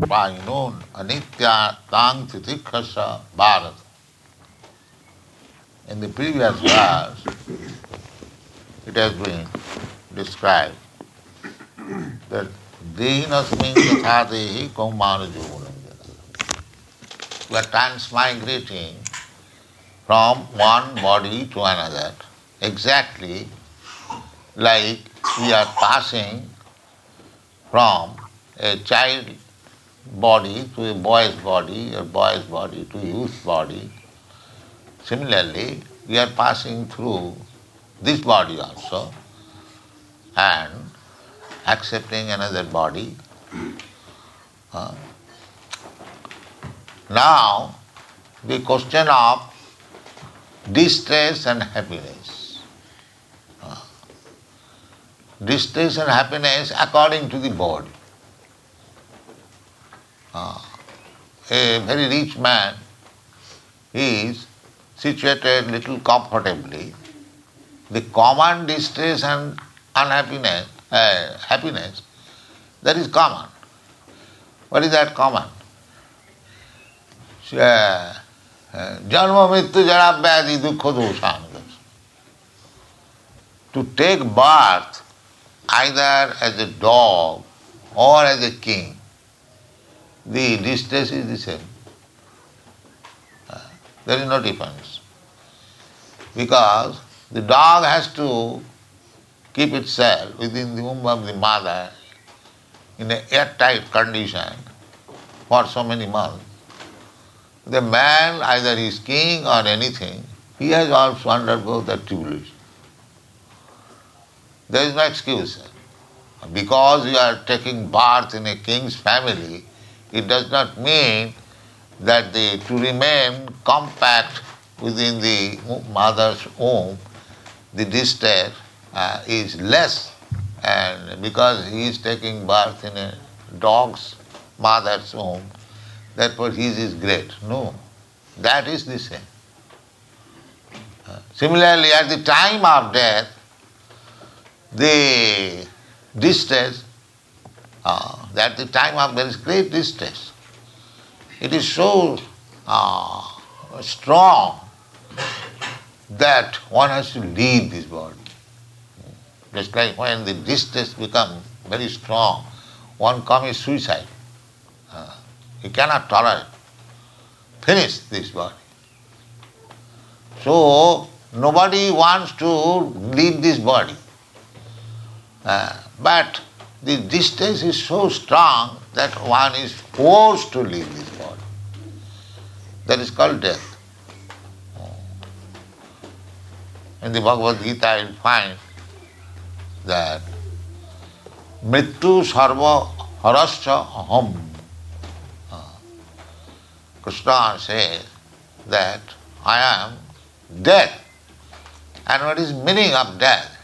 Vainun anitya tang titikasa bharat. In the previous verse, it has been described that dehinasmin tatha dehi kaumana jovananjana. We are transmigrating from one body to another, exactly like we are passing from a child body to a boy's body, or boy's body to a youth's body. Similarly, we are passing through this body also and accepting another body. Now, the question of distress and happiness. Distress and happiness according to the body. A very rich man is situated little comfortably. The common distress and unhappiness, happiness, that is common. What is that common? Janma mrityu jara vyadhi dukkha doshan. To take birth either as a dog or as a king, the distress is the same. There is no difference. Because the dog has to keep itself within the womb of the mother in an airtight condition for so many months. The man, either he is king or anything, he has also undergone that tribulation. There is no excuse. Because you are taking birth in a king's family, it does not mean that to remain compact within the mother's womb, the distress is less, and because he is taking birth in a dog's mother's womb, therefore his is great. No, that is the same. Similarly, at the time of death, the distress, at the time of there is great distress. It is so strong that one has to leave this body. Just like when the distress becomes very strong, one commits suicide. He cannot tolerate. Finish this body. So nobody wants to leave this body. But the distress is so strong that one is forced to leave this body. That is called death. In the Bhagavad Gita you find that mrityu sarva harascha aham. Krishna says that I am death. And what is meaning of death?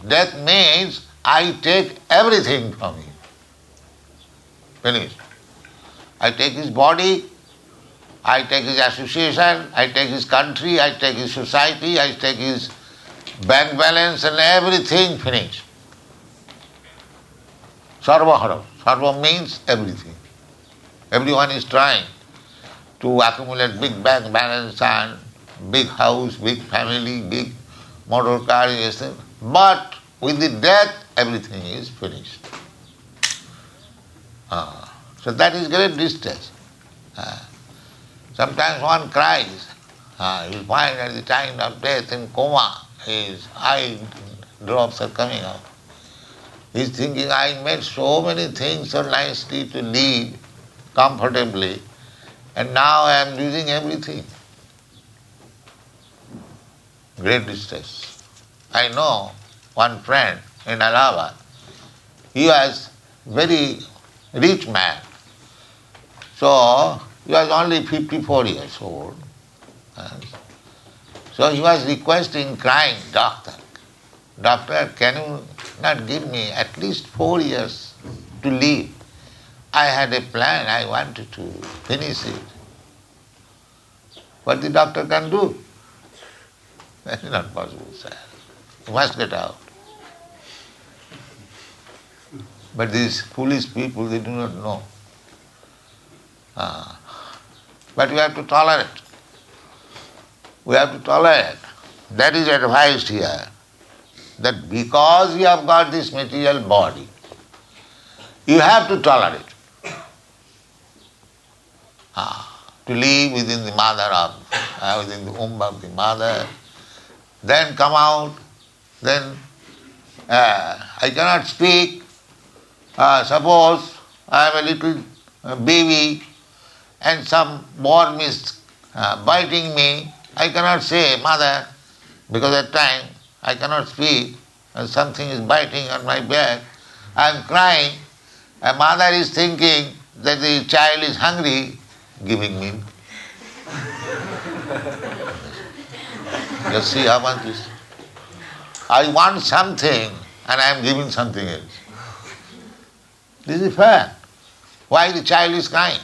Death means I take everything from him. Finished. I take his body, I take his association, I take his country, I take his society, I take his bank balance and everything finished. Sarva hara. Sarva means everything. Everyone is trying to accumulate big bank balance and big house, big family, big motor car, etc. But with the death, everything is finished. So that is great distress. Sometimes one cries. You find at the time of death in coma, his eye drops are coming out. He is thinking, I made so many things so nicely to live comfortably, and now I am losing everything. Great distress. I know one friend in Allahabad. He was very rich man. So he was only 54 years old. So he was requesting, crying, doctor, can you not give me at least 4 years to live? I had a plan, I wanted to finish it. What the doctor can do? That is not possible, sir. You must get out. But these foolish people, they do not know. But we have to tolerate. We have to tolerate. That is advised here. That because you have got this material body, you have to tolerate. To live within the within the womb of the mother, then come out, then I cannot speak. Suppose I am a little baby and some worm is biting me, I cannot say, Mother, because at time I cannot speak, and something is biting on my back, I am crying, and mother is thinking that the child is hungry, giving milk. Just see how much is. I want something and I am giving something else. This is fact. Why the child is crying?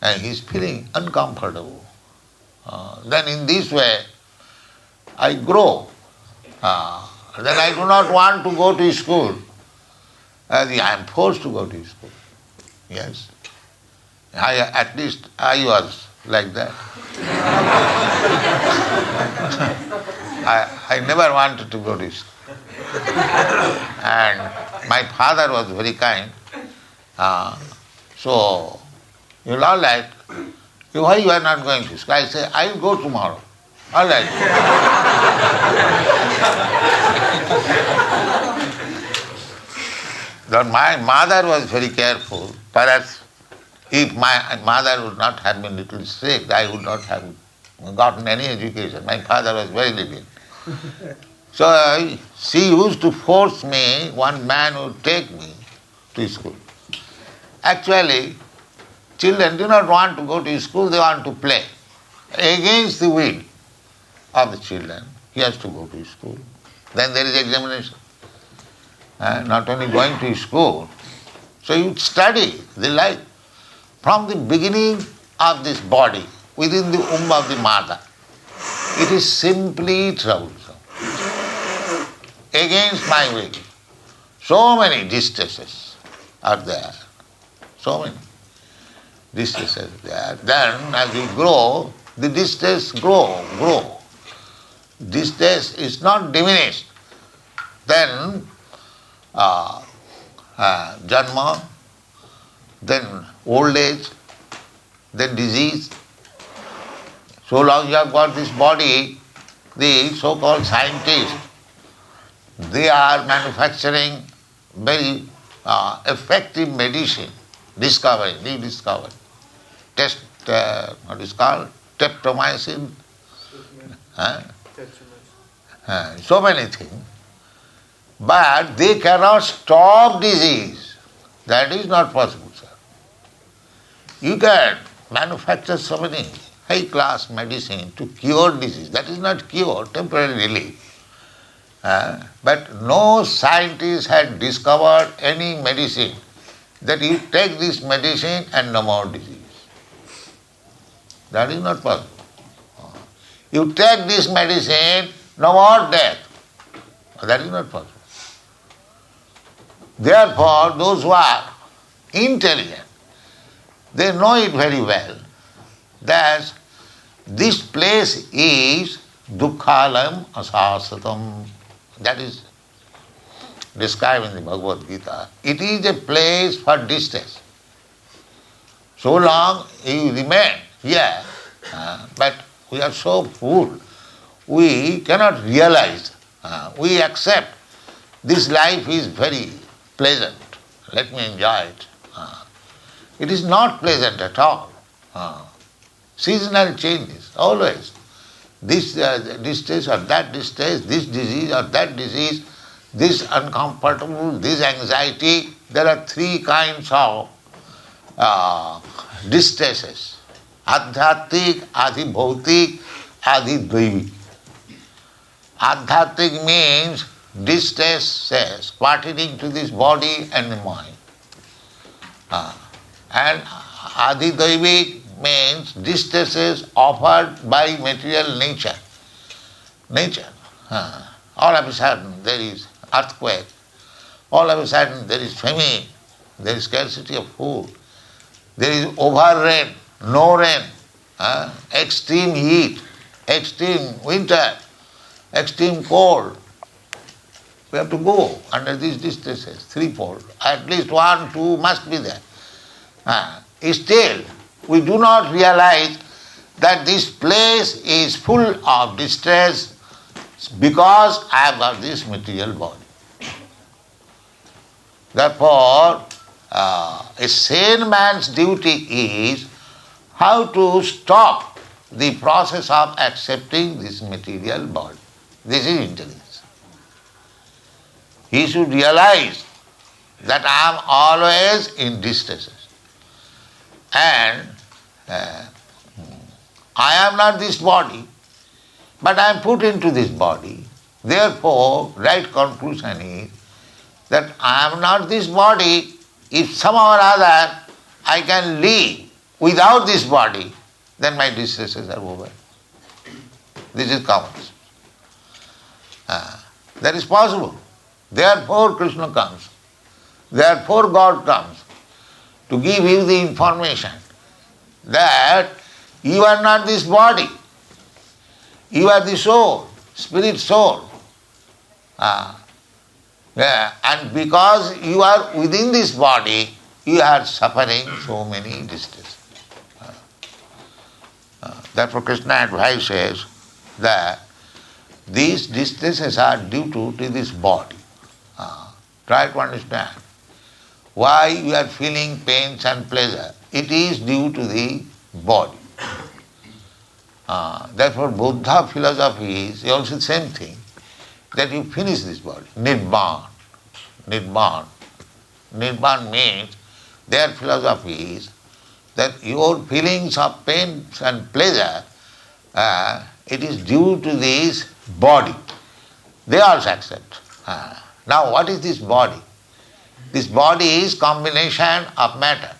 And he is feeling uncomfortable. Then in this way, I grow. Then I do not want to go to school. I am forced to go to school. Yes. At least I was like that. I never wanted to go to school. And my father was very kind. So, you know, all right, why you are not going to school? I say, I will go tomorrow. All right. Then my mother was very careful. Perhaps if my mother would not have been little strict, I would not have gotten any education. My father was very lenient. So she used to force me, one man would take me to school. Actually, children do not want to go to school, they want to play. Against the will of the children, he has to go to school. Then there is examination. Not only going to school, so you study the life from the beginning of this body, within the womb of the mother. It is simply troublesome. Against my will. So many distresses are there. So many distresses there. Then as you grow, the distress grow. Distress is not diminished. Then janma, then old age, then disease. So long you have got this body, the so-called scientists, they are manufacturing very effective medicine, new discovery. What is called? Streptomycin. So many things. But they cannot stop disease. That is not possible, sir. You can manufacture so many high-class medicine to cure disease. That is not cure, temporary relief. But no scientist had discovered any medicine that you take this medicine and no more disease. That is not possible. You take this medicine, no more death. That is not possible. Therefore, those who are intelligent, they know it very well that this place is dukkhalam asasatam. That is described in the Bhagavad Gita. It is a place for distress. So long you remain here, but we are so full, we cannot realize, we accept this life is very pleasant, let me enjoy it. It is not pleasant at all. Seasonal changes, always. This distress or that distress, this disease or that disease, this uncomfortable, this anxiety. There are three kinds of distresses. Adhyatmic, adhibhautik, adhidvaivik. Adhyatmic means distresses pertaining to this body and the mind. And adhidvaivik means distresses offered by material nature. All of a sudden there is earthquake, all of a sudden there is famine, there is scarcity of food, There is over rain, no rain, extreme heat, extreme winter, extreme cold. We have to go under these distresses, threefold. At least 1, 2 must be there. Still, we do not realize that this place is full of distress because I have got this material body. Therefore, a sane man's duty is how to stop the process of accepting this material body. This is intelligence. He should realize that I am always in distresses. And I am not this body, but I am put into this body. Therefore, right conclusion is that I am not this body. If somehow or other I can live without this body, then my distresses are over. This is common. That is possible. Therefore Krishna comes. Therefore God comes to give you the information that you are not this body. You are the soul, spirit soul. And because you are within this body, you are suffering so many distresses. Therefore Krishna advises that these distresses are due to this body. Try to understand why you are feeling pains and pleasure. It is due to the body. Therefore Buddha philosophy is also the same thing, that you finish this body. Nirvana. Nirvana. Nirvana means their philosophy is that your feelings of pain and pleasure, it is due to this body. They also accept. Now what is this body? This body is combination of matter.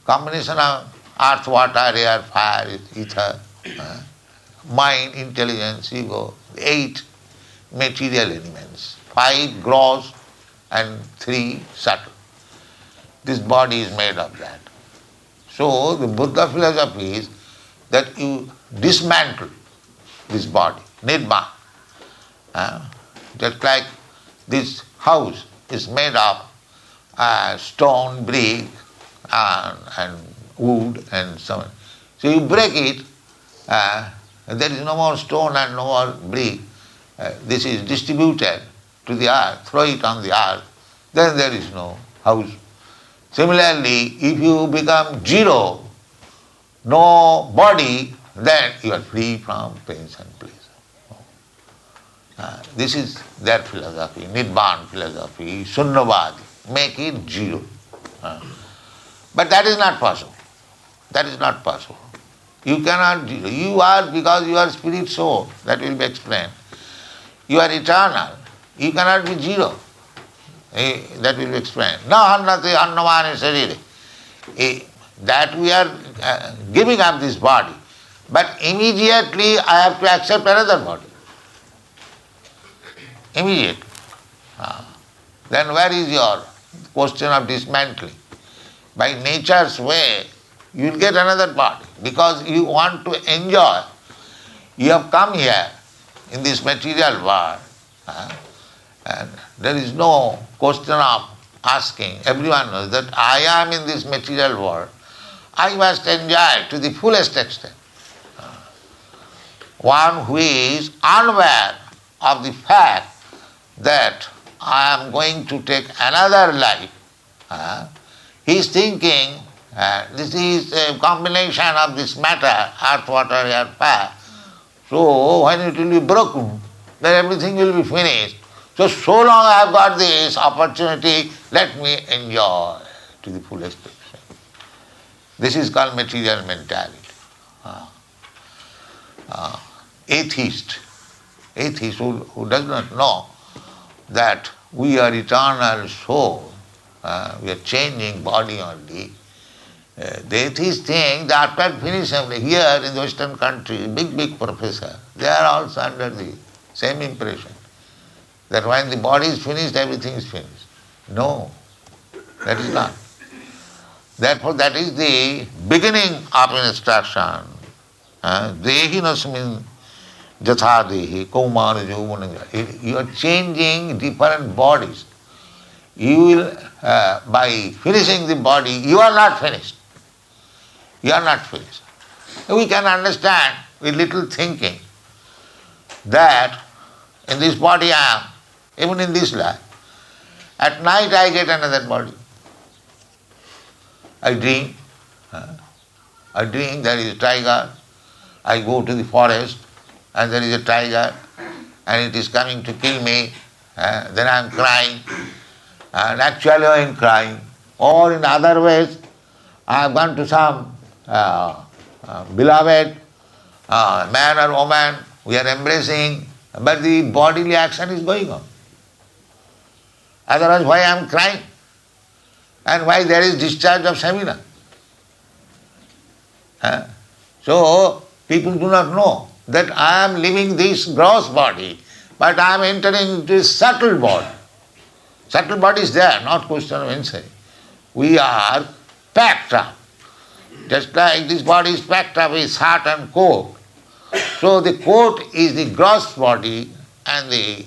Combination of earth, water, air, fire, ether, mind, intelligence, ego, 8 material elements, 5 gross and 3 subtle. This body is made of that. So the Buddha philosophy is that you dismantle this body, nirvana. Just like this house is made of stone, brick, and wood and so on. So you break it, there is no more stone and no more brick. This is distributed to the earth, throw it on the earth, then there is no house. Similarly, if you become zero, no body, then you are free from pains and pleasure. This is their philosophy, Nibbana philosophy, Sunnavadi, make it zero. But that is not possible. That is not possible. You cannot zero. You are, because you are spirit soul, that will be explained. You are eternal. You cannot be zero. That will be explained. Na hannate annamane sarire. That we are giving up this body, but immediately I have to accept another body. Immediately. Then where is your question of dismantling? By nature's way, you will get another body because you want to enjoy. You have come here in this material world, and there is no question of asking. Everyone knows that I am in this material world. I must enjoy to the fullest extent. One who is unaware of the fact that I am going to take another life, he is thinking this is a combination of this matter, earth, water, air, fire. So when it will be broken, then everything will be finished. So long I have got this opportunity, let me enjoy to the fullest extent. This is called material mentality. Atheist who does not know that we are eternal soul, we are changing body only. The atheists think that after finishing, here in the Western country, big professor, they are also under the same impression that when the body is finished, everything is finished. No, that is not. Therefore, that is the beginning of instruction. Dehinasmin jatha dehi kaumana jauvana. You are changing different bodies. You will, by finishing the body, you are not finished. You are not finished. We can understand with little thinking that in this body I am, even in this life. At night I get another body. I dream. I dream there is a tiger. I go to the forest and there is a tiger and it is coming to kill me. Then I am crying. And actually I am crying. Or in other ways, I have gone to some beloved man or woman, we are embracing, but the bodily action is going on. Otherwise, why I am crying? And why there is discharge of semina? So, people do not know that I am living this gross body, but I am entering into a subtle body. Subtle body is there, not question of insight. We are packed up. Just like this body is packed up with heart and coat. So the coat is the gross body and the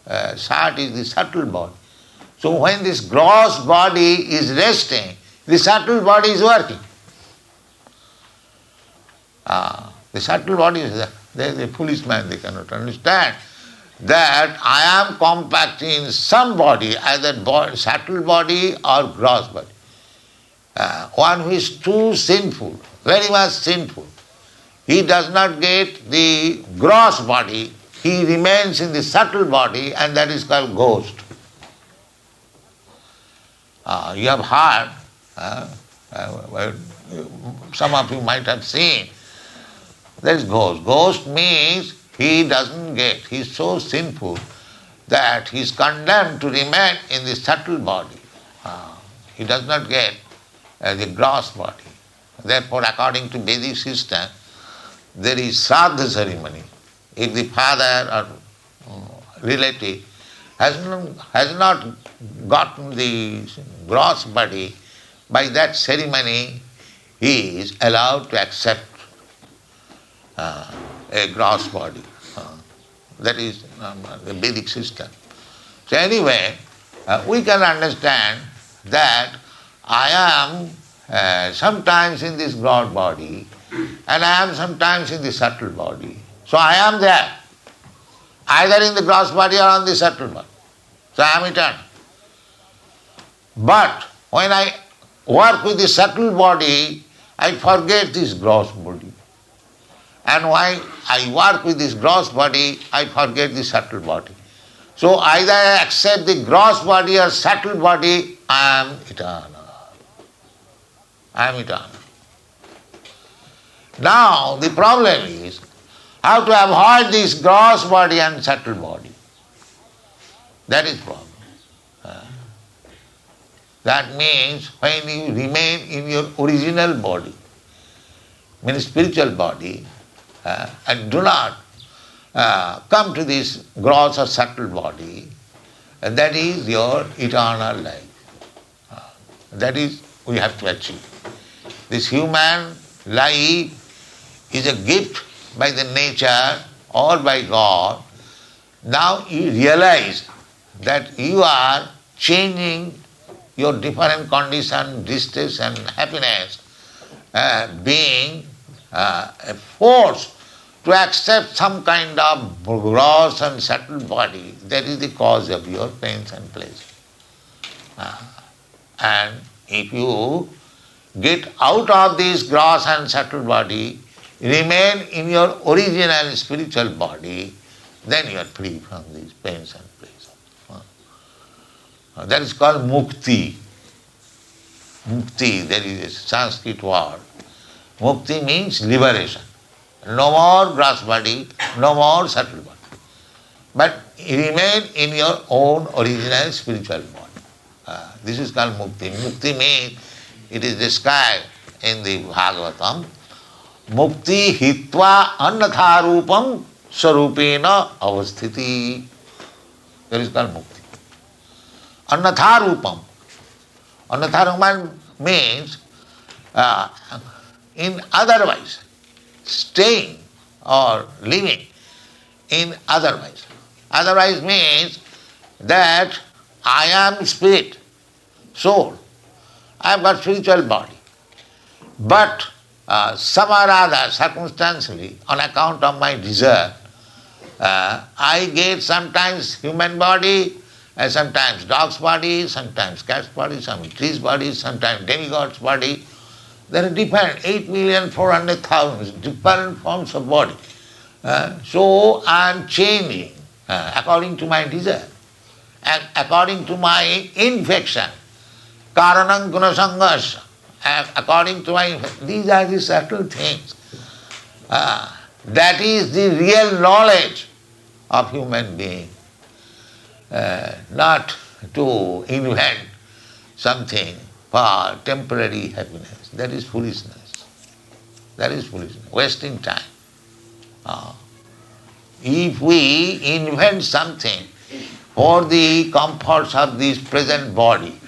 heart is the subtle body. So when this gross body is resting, the subtle body is working. The subtle body is there. They are a foolish man, they cannot understand that I am compacting some body, either subtle body or gross body. One who is too sinful, very much sinful, he does not get the gross body, he remains in the subtle body, and that is called ghost. You have heard, some of you might have seen, there is ghost. Ghost means he doesn't get, he is so sinful that he is condemned to remain in the subtle body. He does not get the gross body. Therefore, according to Vedic system, there is Shraddha ceremony. If the father or relative has not gotten the gross body, by that ceremony he is allowed to accept a gross body. That is the Vedic system. So anyway, we can understand that I am sometimes in this gross body and I am sometimes in the subtle body. So I am there, either in the gross body or on the subtle body. So I am eternal. But when I work with the subtle body, I forget this gross body. And when I work with this gross body, I forget the subtle body. So either I accept the gross body or subtle body, I am eternal. I am eternal. Now the problem is how to avoid this gross body and subtle body. That is problem. That means when you remain in your original body, means spiritual body, and do not come to this gross or subtle body, that is your eternal life. That is we have to achieve. This human life is a gift by the nature or by God. Now you realize that you are changing your different condition, distress and happiness, being a force to accept some kind of gross and subtle body. That is the cause of your pains and pleasure. And if you get out of this gross and subtle body, remain in your original spiritual body, then you are free from these pains and pleasure. That is called mukti. Mukti, there is a Sanskrit word. Mukti means liberation. No more gross body, no more subtle body. But remain in your own original spiritual body. This is called mukti. Mukti means, it is described in the bhagavatam, mukti hitva annatharupam sarupena avasthiti. That is called mukti. Annatharupam. Annatharupam means in otherwise, staying or living in otherwise. Otherwise means that I am spirit, soul. I have got spiritual body. But some or other, circumstantially, on account of my desire, I get sometimes human body, sometimes dog's body, sometimes cat's body, sometimes tree's body, sometimes demigod's body. There are different 8,400,000 different forms of body. So I am changing according to my desire and according to my infection. Karanam gunasangasya. According to my, these are the subtle things. That is the real knowledge of human being. Not to invent something for temporary happiness. That is foolishness. That is foolishness. Wasting time. If we invent something for the comforts of this present body,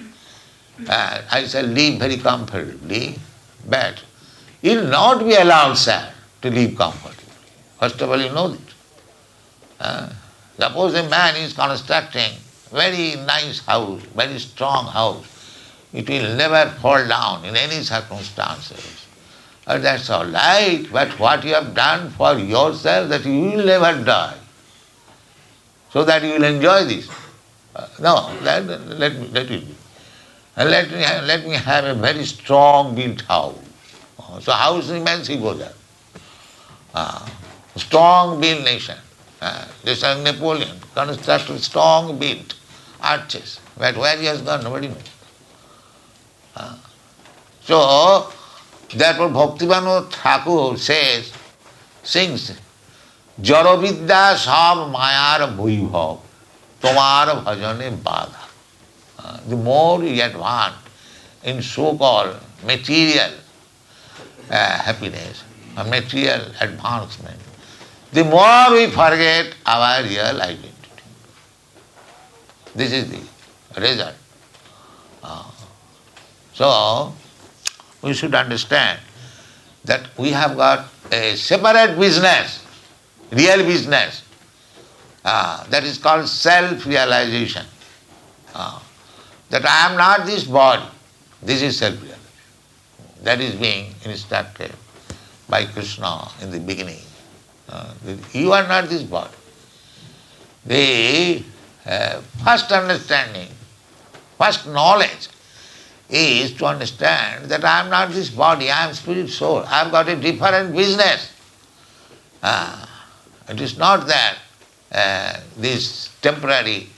I shall live very comfortably, but you will not be allowed, sir, to live comfortably. First of all, you know it. Suppose a man is constructing very nice house, very strong house, it will never fall down in any circumstances. That's all right, but what you have done for yourself, that you will never die, so that you will enjoy this. No, let it be. And let me have a very strong built house. So house remains ego there. Strong built nation. Just like Napoleon constructed strong built arches. But where he has gone, nobody knows. So therefore Bhaktivinoda Thakur sings, Jaravidya sab mayar bhuibhav, tomar bhajane badha. The more we advance in so-called material happiness, material advancement, the more we forget our real identity. This is the result. So, we should understand that we have got a separate business, real business, that is called self-realization. That I am not this body, this is self-realization. That is being instructed by Krishna in the beginning. You are not this body. The first understanding, first knowledge is to understand that I am not this body, I am spirit soul. I have got a different business. It is not that these temporary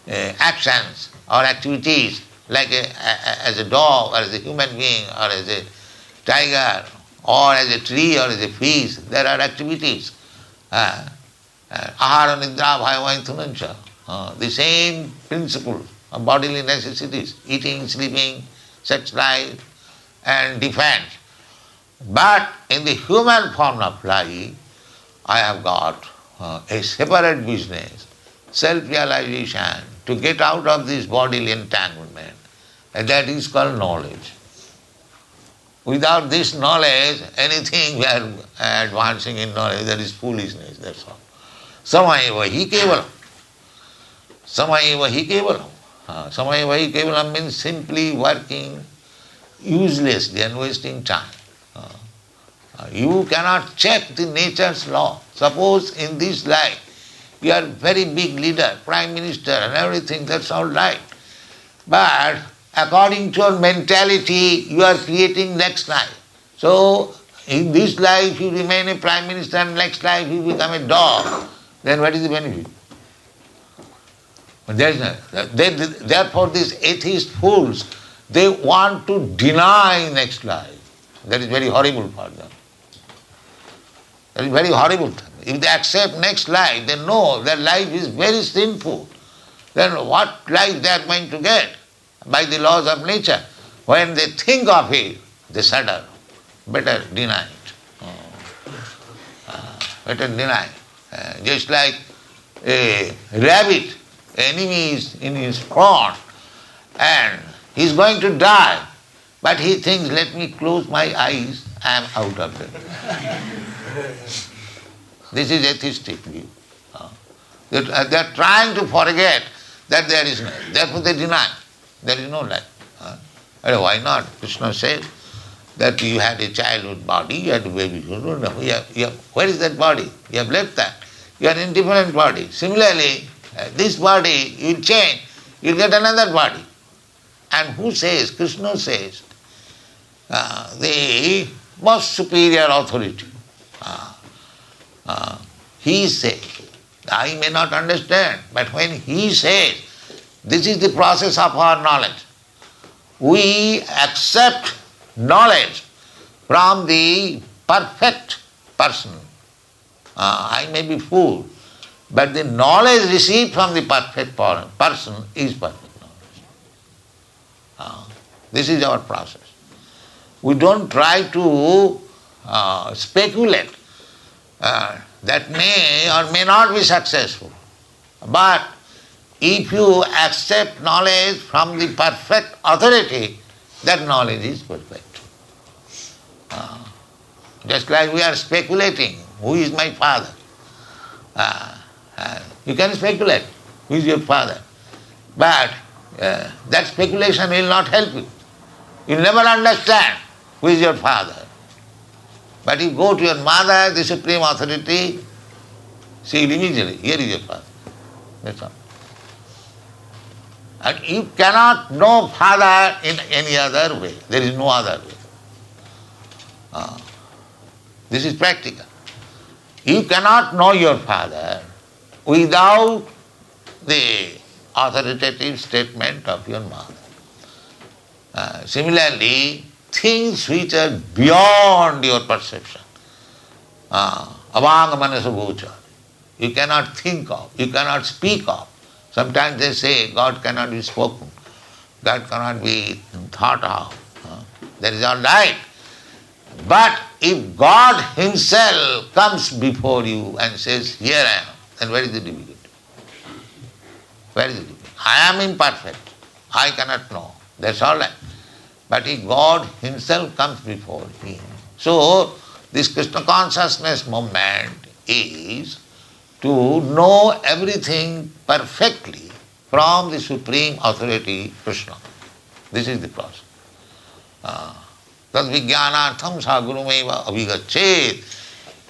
actions or activities like as a dog or as a human being or as a tiger or as a tree or as a fish, there are activities. Ahara nidra bhaya vaithunancha. The same principle of bodily necessities, eating, sleeping, sex life and defense. But in the human form of life, I have got a separate business, self-realization, to get out of this bodily entanglement. And that is called knowledge. Without this knowledge, anything we are advancing in knowledge, that is foolishness, that's all. Samayeva hi kevalam. Samayeva hi kevalam. Samayeva hi kevalam means simply working uselessly and wasting time. You cannot check the nature's law. Suppose in this life, you are very big leader, prime minister and everything, that's all right. But according to your mentality, you are creating next life. So, in this life you remain a prime minister and next life you become a dog. Then what is the benefit? There is no, therefore these atheist fools, they want to deny next life. That is very horrible for them. That is very horrible. If they accept next life, they know that life is very sinful. Then what life they are going to get by the laws of nature? When they think of it, they shudder. Better deny it. Better deny it. Just like a rabbit, enemy is in his front and he is going to die. But he thinks, let me close my eyes, I am out of it. This is atheistic view. They are trying to forget that there is no life. Therefore they deny there is no life. Why not? Krishna says that you had a childhood body, you had a baby. Where is that body? You have left that. You are in different body. Similarly, this body you will change, you will get another body. And who says? Krishna says, the most superior authority. He says, I may not understand, but when he says, this is the process of our knowledge. We accept knowledge from the perfect person. I may be fool, but the knowledge received from the perfect person is perfect knowledge. This is our process. We don't try to speculate. That may or may not be successful. But if you accept knowledge from the perfect authority, that knowledge is perfect. Just like we are speculating, who is my father? You can speculate, who is your father? But that speculation will not help you. You will never understand who is your father. But you go to your mother, the supreme authority, she will immediately, here is your father. That's all. And you cannot know father in any other way. There is no other way. This is practical. You cannot know your father without the authoritative statement of your mother. Similarly, things which are beyond your perception, amogh manasa gochar, you cannot think of, you cannot speak of. Sometimes they say God cannot be spoken, God cannot be thought of. That is all right. But if God himself comes before you and says, here I am, then where is the difficulty? Where is the difficulty? I am imperfect, I cannot know, that's all right. But if God himself comes before him. So, this Krishna consciousness movement is to know everything perfectly from the supreme authority, Krishna. This is the process. Tad vijnanartham sa gurumeva abhigachet.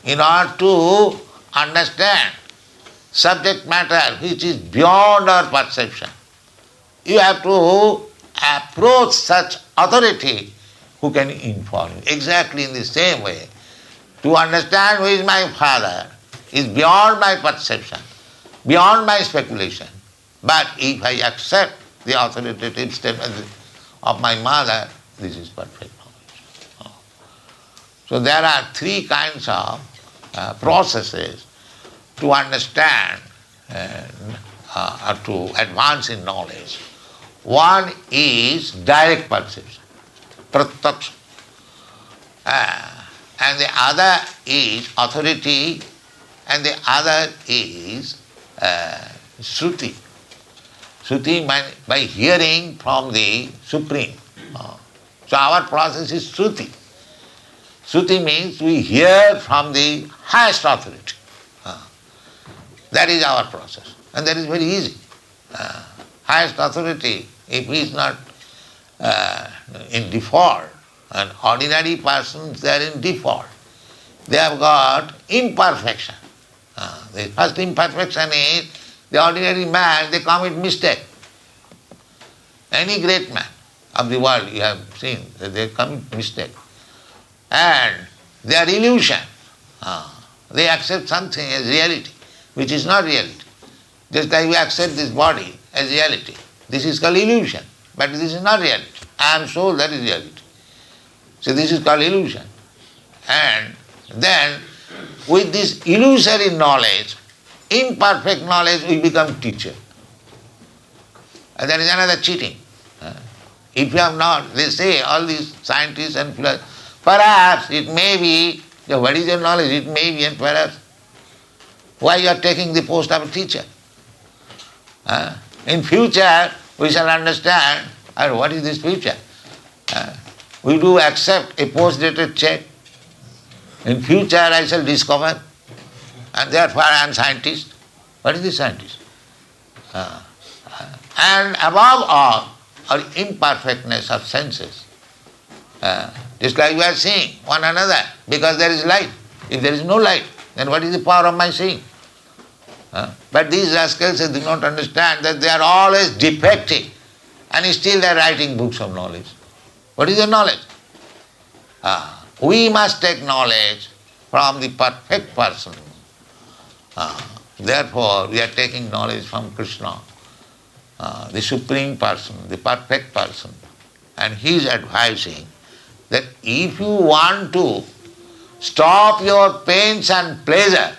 In order to understand subject matter which is beyond our perception, you have to approach such authority who can inform you. Exactly in the same way, to understand who is my father is beyond my perception, beyond my speculation. But if I accept the authoritative statement of my mother, this is perfect knowledge. So there are three kinds of processes to understand or to advance in knowledge. One is direct perception, pratyaksha, and the other is authority, and the other is shruti. Shruti by hearing from the Supreme. So our process is shruti. Shruti means we hear from the highest authority. That is our process, and that is very easy. Highest authority, if he is not in default, and ordinary persons, they are in default. They have got imperfection. The first imperfection is the ordinary man, they commit mistake. Any great man of the world you have seen, that they commit mistake. And they are illusion. They accept something as reality, which is not reality. Just like we accept this body as reality. This is called illusion, but this is not reality. I am soul, that is reality. So this is called illusion. And then with this illusory knowledge, imperfect knowledge, we become teacher. And that is another cheating. If you have not, they say, all these scientists and philosophers, perhaps it may be, what is your knowledge? It may be, and perhaps. Why you are taking the post of a teacher? In future, we shall understand, what is this future? we do accept a post-dated check. In future I shall discover, and therefore I am scientist. What is the scientist? And above all, our imperfectness of senses. Just like we are seeing one another, because there is light. If there is no light, then what is the power of my seeing? But these rascals do not understand that they are always defective, and still they are writing books of knowledge. What is the knowledge? We must take knowledge from the perfect person. Therefore, we are taking knowledge from Krishna, the Supreme Person, the perfect person. And he is advising that if you want to stop your pains and pleasure,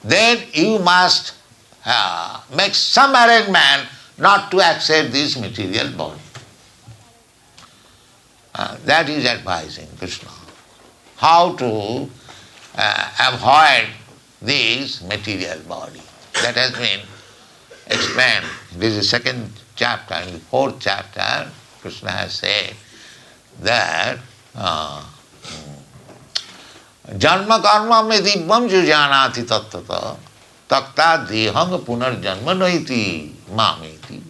then you must make some arrangement not to accept this material body. That is advising Krishna. How to avoid this material body. That has been explained. This is the second chapter. In the fourth chapter, Krishna has said that Janma karma me dibbam jujanati tattata takta dehang punarjanma naiti mameti.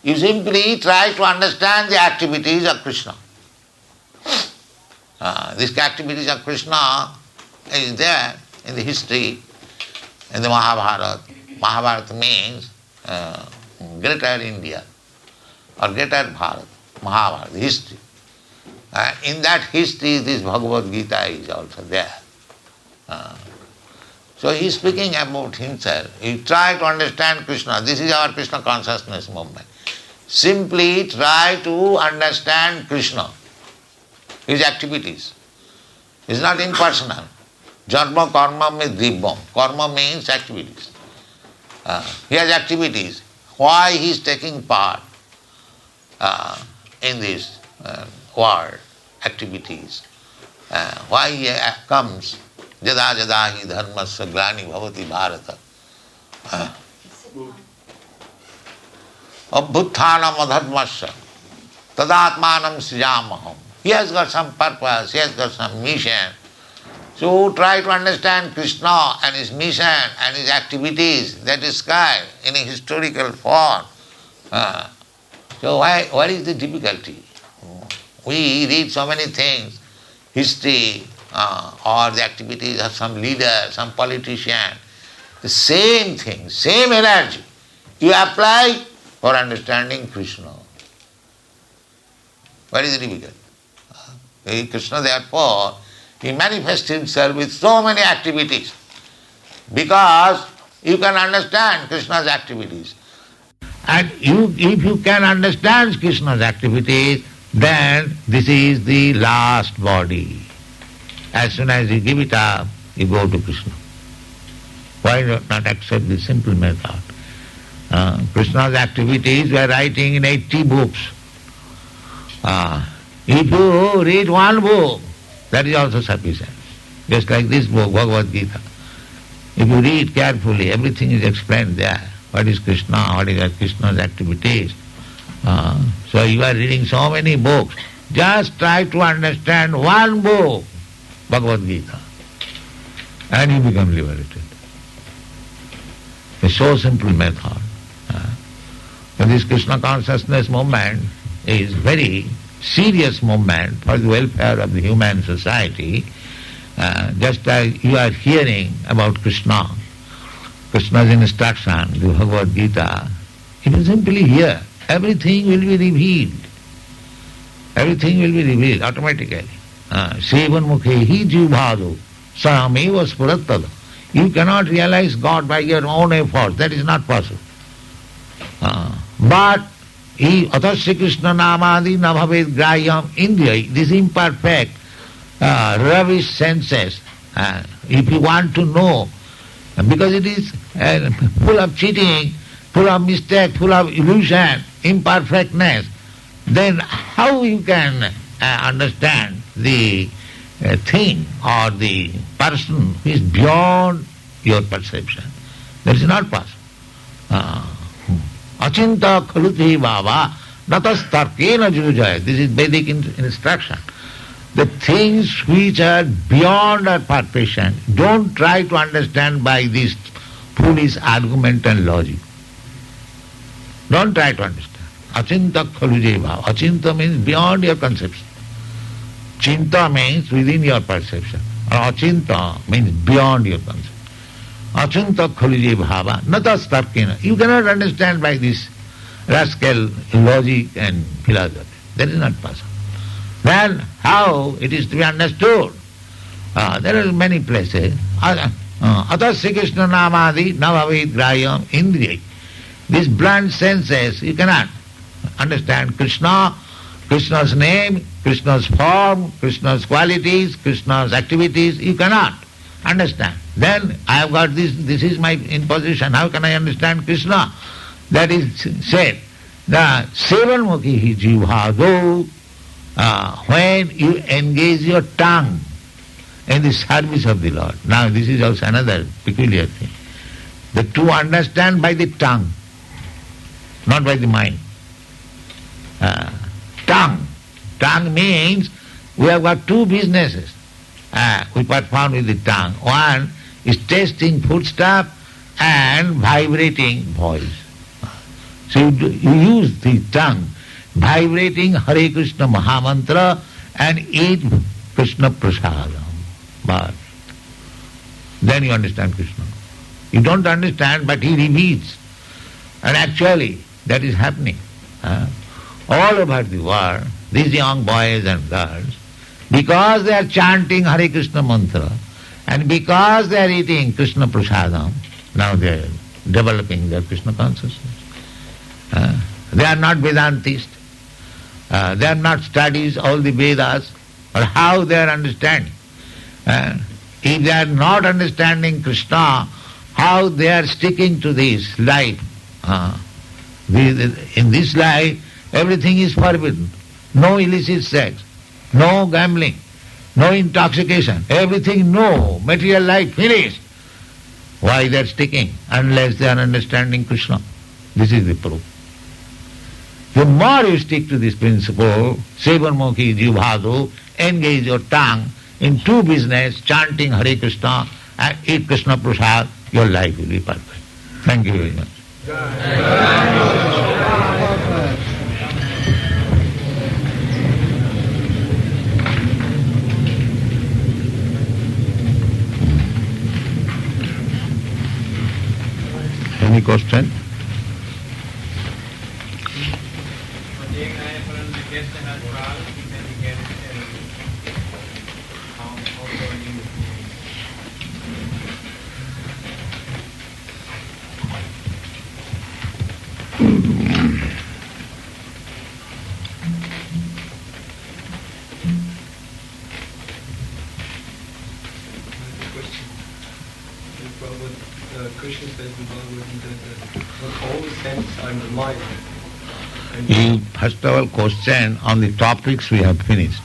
You simply try to understand the activities of Krishna. These activities of Krishna is there in the history, in the Mahabharata. Mahabharata means greater India or greater Bharat. Mahabharata, history. In that history, this Bhagavad Gita is also there. So he is speaking about himself. He try to understand Krishna. This is our Krishna consciousness movement. Simply try to understand Krishna, his activities. It's not impersonal. Janma karma me dibbam. Karma means activities. He has activities. Why he is taking part in this world, activities. Why he comes. Jada jada hi dharmasya glani bhavati bharata. Abhuthanam adharmasya tadatmanam srijamaham. He has got some purpose, he has got some mission. So try to understand Krishna and his mission and his activities that is described in a historical form. So what is the difficulty? We read so many things, history or the activities of some leader, some politician. The same thing, same energy you apply for understanding Krishna. What is the difficulty? Krishna therefore, he manifests himself with so many activities because you can understand Krishna's activities. And if you can understand Krishna's activities, then this is the last body. As soon as you give it up, you go to Krishna. Why not accept this simple method? Krishna's activities we are writing in 80 books. If you read one book, that is also sufficient. Just like this book, Bhagavad Gita. If you read carefully, everything is explained there. What is Krishna, what is Krishna's activities. So you are reading so many books. Just try to understand one book, Bhagavad Gita, and you become liberated. It's so simple method. So this Krishna consciousness movement is very serious movement for the welfare of the human society. Just like you are hearing about Krishna, Krishna's instruction, the Bhagavad Gita, if you simply hear, everything will be revealed. Everything will be revealed automatically. Sevan mukhe hi jivbhado sameva spurattad. You cannot realize God by your own efforts. That is not possible. But atasya Krishna namadi nabhaved grayam indriya, this imperfect, rubbish senses, if you want to know, because it is full of cheating, full of mistake, full of illusion, imperfectness, then how you can understand the thing or the person who is beyond your perception? That is not possible. Achinta khaluti bhava Natastarkena jujaya. This is Vedic instruction. The things which are beyond our perception, don't try to understand by this foolish argument and logic. Don't try to understand. Achinta khaluje bhava. Achinta means beyond your conception. Chinta means within your perception. Or achinta means beyond your conception. Achinta khaluje bhava. Natastarkena. You cannot understand by this rascal logic and philosophy. That is not possible. Then how it is to be understood? There are many places. Atasya Krishna namadi navavid grayam indriyai. These blunt senses, you cannot understand Krishna, Krishna's name, Krishna's form, Krishna's qualities, Krishna's activities, you cannot understand. Then I have got this is my imposition, how can I understand Krishna? That is said, the sevanmukhi jivhado, when you engage your tongue in the service of the Lord. Now this is also another peculiar thing. To understand by the tongue, not by the mind. Tongue. Tongue means we have got two businesses we perform with the tongue. One is tasting foodstuff and vibrating voice. So you use the tongue, vibrating Hare Krishna Mahamantra and eat Krishna Prasadam. But then you understand Krishna. You don't understand, but he reveals. And actually, that is happening. All over the world, these young boys and girls, because they are chanting Hare Krishna mantra, and because they are eating Krishna Prasadam, now they are developing their Krishna consciousness. They are not Vedantists. They are not studies all the Vedas, or how they are understanding. If they are not understanding Krishna, how they are sticking to this life. In this life, everything is forbidden. No illicit sex, no gambling, no intoxication, everything no. Material life finished. Why they are sticking? Unless they are understanding Krishna. This is the proof. The more you stick to this principle, sevanmukhi jivhado, engage your tongue in two business, chanting Hare Krishna and eat Krishna Prasad, your life will be perfect. Thank you very much. Any question? Krishna says in Bhagavad Gita that all the senses are in the mind. You first of all question on the topics we have finished.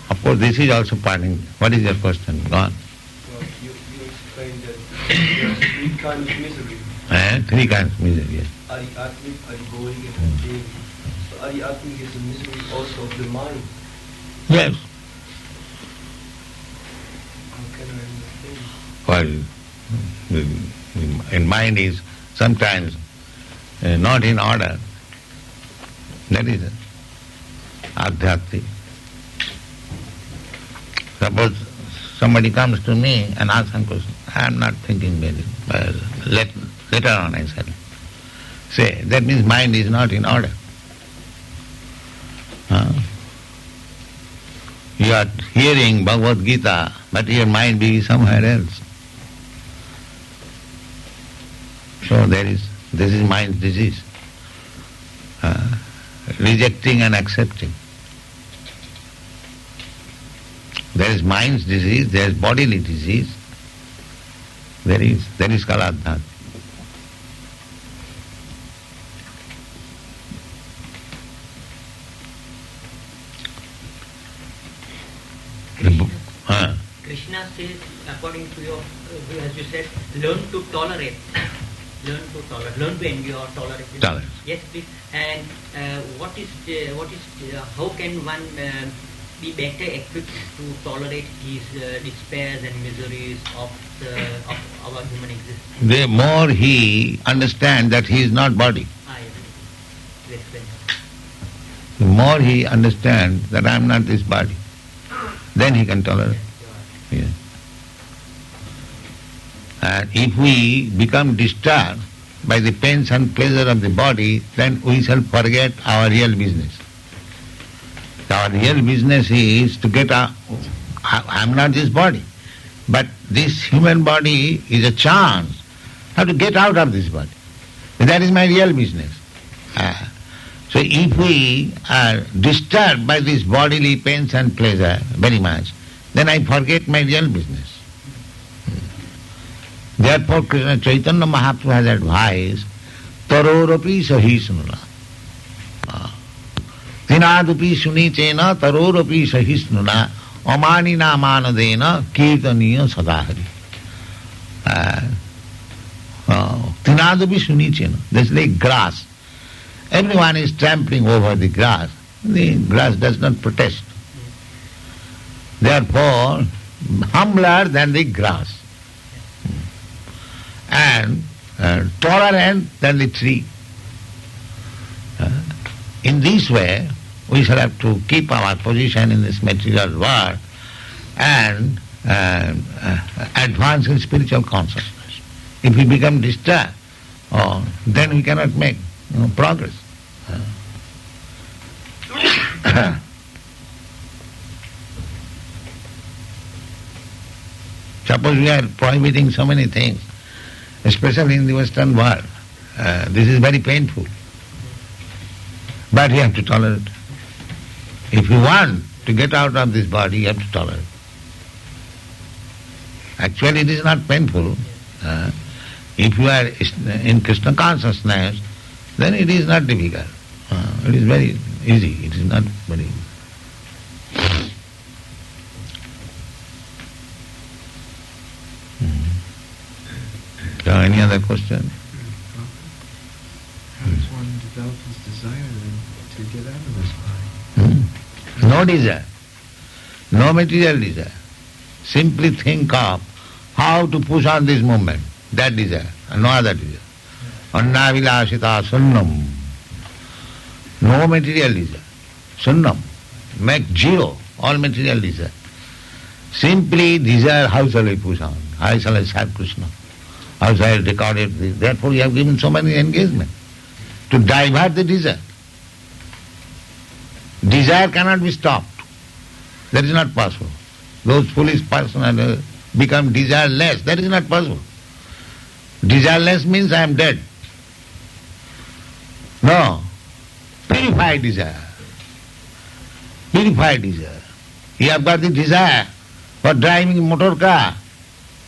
Of course this is also parting. What is your question? Go on. Well, you explained that there are three kinds of misery. Three kinds of misery, yes. Adi-atmic, adi-bhautic and adi-devi. So adi-atmic is a misery also of the mind. Yes. How can I understand? Well, in mind is sometimes not in order. That is adhyatmic. Suppose somebody comes to me and asks some question, I am not thinking very well. Later on I shall say, that means mind is not in order. You are hearing Bhagavad Gita, but your mind be somewhere else. So this is mind's disease. Rejecting and accepting. There is mind's disease, there is bodily disease. There is called adhyatma. Krishna says, according to your, as you said, learn to tolerate. learn to endure, tolerate. Tolerance. Yes, please. And how can one be better equipped to tolerate these despairs and miseries of our human existence? The more he understands that he is not body, Yes. the more he understands that I am not this body, then he can tolerate. Yes. And if we become disturbed by the pains and pleasure of the body, then we shall forget our real business. Our real business is to get out. I am not this body, but this human body is a chance how to get out of this body. That is my real business. So if we are disturbed by this bodily pains and pleasure very much, then I forget my real business. Therefore Krishna Chaitanya Mahaprabhu has advised, Tarorapi sahisnuna. Tinadupi sunichena tarorapi sahisnuna amanina manadena kirtaniya sadahari. Tinadupi sunichena. That's like grass. Everyone is trampling over the grass. The grass does not protest. Therefore, humbler than the grass. And tolerant than the tree. In this way, we shall have to keep our position in this material world and advance in spiritual consciousness. If we become disturbed, then we cannot make progress. Suppose we are prohibiting so many things, especially in the Western world. This is very painful. But you have to tolerate. If you want to get out of this body, you have to tolerate. Actually, it is not painful. If you are in Krishna consciousness, then it is not difficult. It is very easy. It is not very... So any other question? How does one develop his desire then to get out of this body? No desire. No material desire. Simply think of how to push on this movement. That desire, and no other desire. Anna vilasita sunnam. No material desire. Sunnam. Make zero all material desire. Simply desire, how shall I push on? How shall I serve Krishna? How shall I record it? Therefore you have given so many engagements to divert the desire. Desire cannot be stopped. That is not possible. Those foolish persons become desireless. That is not possible. Desireless means I am dead. No. Purified desire. Purified desire. You have got the desire for driving motor car.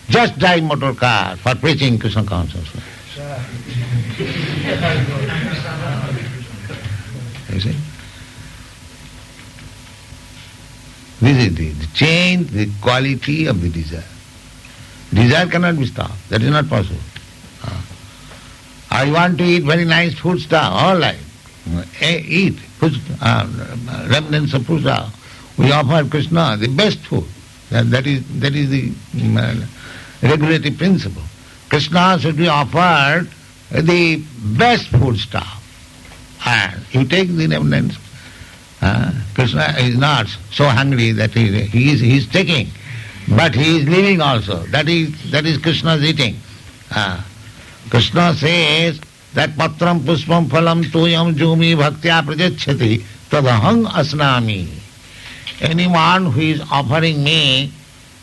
Just drive motor car for preaching Krishna consciousness. You see? This is the change, the quality of the desire. Desire cannot be stopped. That is not possible. I want to eat very nice food stuff. All right. Eat. Remnants of food stuff. We offer Krishna the best food. That is the regulative principle. Krishna should be offered the best food stuff. And you take the remnants. Krishna is not so hungry that he is taking, but he is leaving also. That is Krishna's eating. Krishna says that patram puspam phalam tuyam jumi bhaktya prajachati tadahang asnami. Anyone who is offering me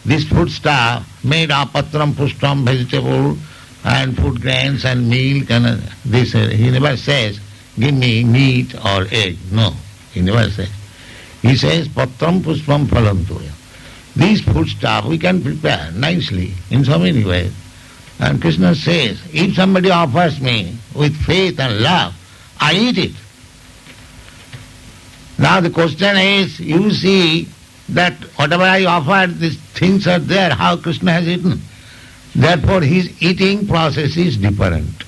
this food stuff made of patram puspam, vegetable and food grains and milk and this, he never says, give me meat or egg. No, he never says. He says, patram puspam phalam tuyam. These food stuff we can prepare nicely in so many ways. And Krishna says, if somebody offers me with faith and love, I eat it. Now the question is, you see that whatever I offered, these things are there, how Krishna has eaten. Therefore his eating process is different.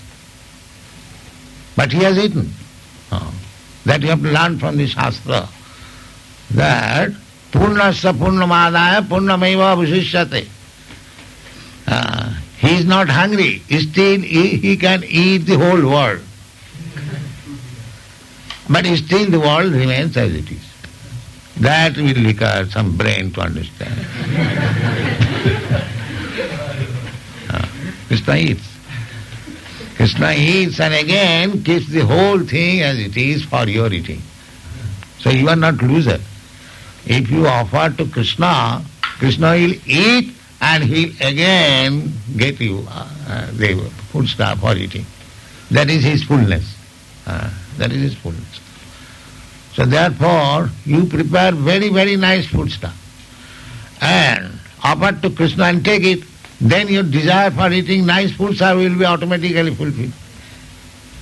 But he has eaten. That you have to learn from the Shastra. That Purnasya Purnamadaya Purnameva Vishishyate. He is not hungry. Still he can eat the whole world. But still the world remains as it is. That will require some brain to understand. Krishna eats. Krishna eats and again keeps the whole thing as it is for your eating. So you are not loser. If you offer to Krishna, Krishna will eat and he'll again get you the food stuff for eating. That is his fullness. That is his fullness. So therefore, you prepare very, very nice food stuff and offer to Krishna and take it, then your desire for eating nice food stuff will be automatically fulfilled.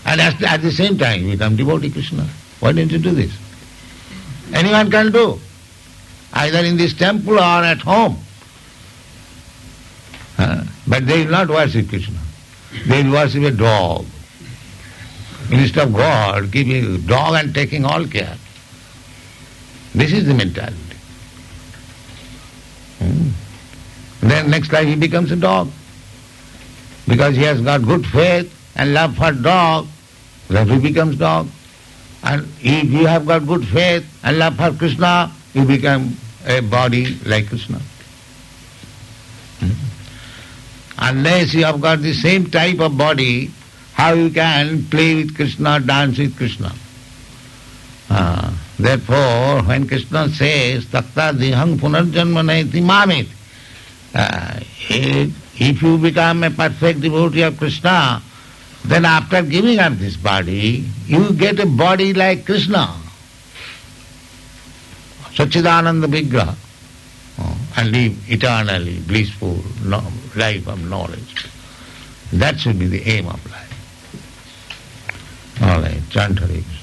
And at the same time, you become devotee Krishna. Why don't you do this? Anyone can do, either in this temple or at home. But they will not worship Krishna. They will worship a dog. Instead of God, giving a dog and taking all care. This is the mentality. Then next life he becomes a dog. Because he has got good faith and love for dog, then he becomes dog. And if you have got good faith and love for Krishna, you become a body like Krishna. Unless you have got the same type of body, how you can play with Krishna, dance with Krishna? Therefore, when Krishna says, Takta dihang punarjanma naiti mamit, if you become a perfect devotee of Krishna, then after giving up this body, you get a body like Krishna. Satchidananda Vigraha. And live eternally blissful life of knowledge. That should be the aim of life. All right, chant Hare Krishna.